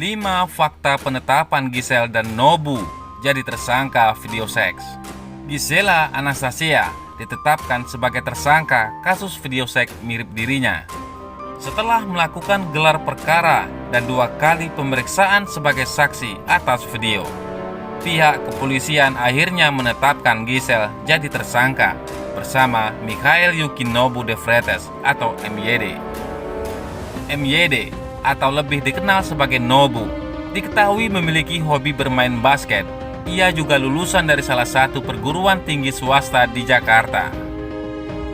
5 fakta penetapan Giselle dan Nobu jadi tersangka video seks. Gisela Anastasia ditetapkan sebagai tersangka kasus video seks mirip dirinya setelah melakukan gelar perkara dan 2 kali pemeriksaan sebagai saksi atas video. Pihak kepolisian akhirnya menetapkan Giselle jadi tersangka bersama Mikhail Yukinobu de Freitas atau MYD. MYD atau lebih dikenal sebagai Nobu diketahui memiliki hobi bermain basket. Ia juga lulusan dari salah satu perguruan tinggi swasta di Jakarta.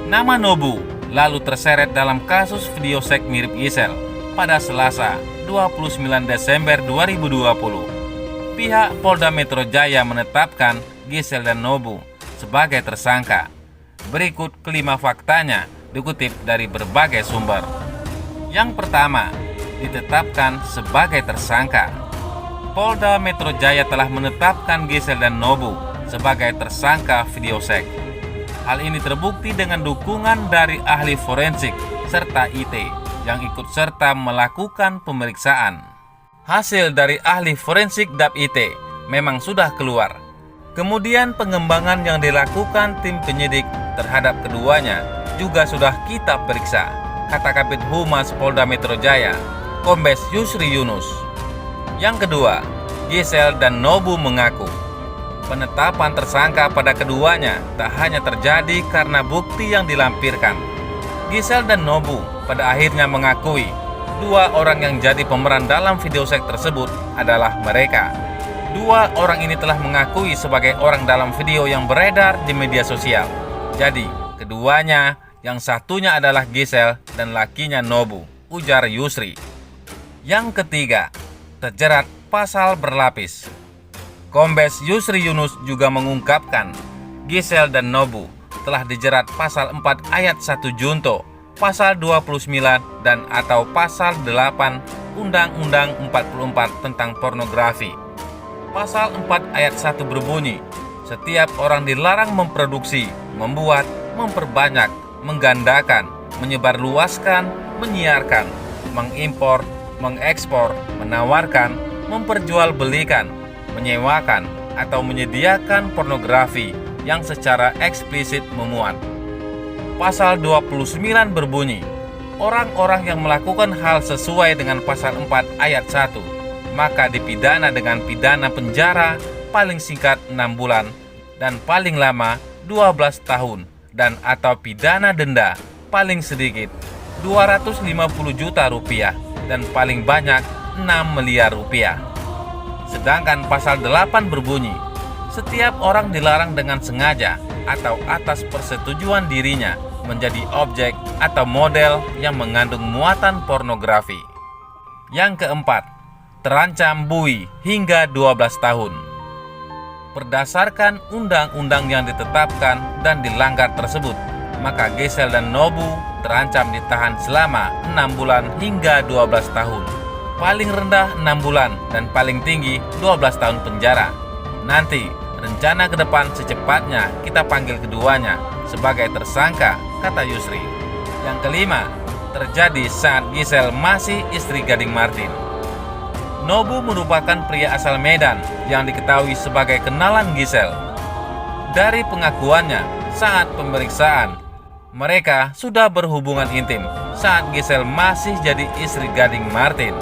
Nama Nobu lalu terseret dalam kasus video seks mirip Giselle pada Selasa 29 Desember 2020. Pihak Polda Metro Jaya menetapkan Giselle dan Nobu sebagai tersangka. Berikut kelima faktanya dikutip dari berbagai sumber. Yang pertama, ditetapkan sebagai tersangka. Polda Metro Jaya telah menetapkan Giselle dan Nobu sebagai tersangka video seks. Hal ini terbukti dengan dukungan dari ahli forensik serta IT yang ikut serta melakukan pemeriksaan. Hasil dari ahli forensik dan IT memang sudah keluar. Kemudian pengembangan yang dilakukan tim penyidik terhadap keduanya juga sudah kita periksa, kata Kabid Humas Polda Metro Jaya, Kombes Yusri Yunus. Yang kedua, Giselle dan Nobu mengaku penetapan tersangka pada keduanya tak hanya terjadi karena bukti yang dilampirkan. Giselle dan Nobu pada akhirnya mengakui 2 orang yang jadi pemeran dalam video seks tersebut adalah mereka. 2 orang ini telah mengakui sebagai orang dalam video yang beredar di media sosial. Jadi, keduanya yang satunya adalah Giselle dan lakinya Nobu, ujar Yusri. Yang ketiga, terjerat pasal berlapis. Kombes Yusri Yunus juga mengungkapkan Giselle dan Nobu telah dijerat pasal 4 ayat 1 Junto, pasal 29 dan atau pasal 8 Undang-Undang 44 tentang pornografi. Pasal 4 ayat 1 berbunyi, setiap orang dilarang memproduksi, membuat, memperbanyak, menggandakan, menyebarluaskan, menyiarkan, mengimpor, mengekspor, menawarkan, memperjualbelikan, menyewakan atau menyediakan pornografi yang secara eksplisit memuat. Pasal 29 berbunyi, orang-orang yang melakukan hal sesuai dengan pasal 4 ayat 1 maka dipidana dengan pidana penjara paling singkat 6 bulan dan paling lama 12 tahun dan atau pidana denda paling sedikit 250 juta rupiah dan paling banyak 6 miliar rupiah. Sedangkan pasal 8 berbunyi, setiap orang dilarang dengan sengaja atau atas persetujuan dirinya menjadi objek atau model yang mengandung muatan pornografi. Yang keempat, terancam buih hingga 12 tahun. Berdasarkan undang-undang yang ditetapkan dan dilanggar tersebut, maka Giselle dan Nobu terancam ditahan selama 6 bulan hingga 12 tahun. Paling rendah 6 bulan dan paling tinggi 12 tahun penjara. Nanti rencana ke depan secepatnya kita panggil keduanya sebagai tersangka, kata Yusri. Yang kelima, terjadi saat Giselle masih istri Gading Martin. Nobu merupakan pria asal Medan yang diketahui sebagai kenalan Giselle. Dari pengakuannya saat pemeriksaan, mereka sudah berhubungan intim saat Giselle masih jadi istri Gading Martin.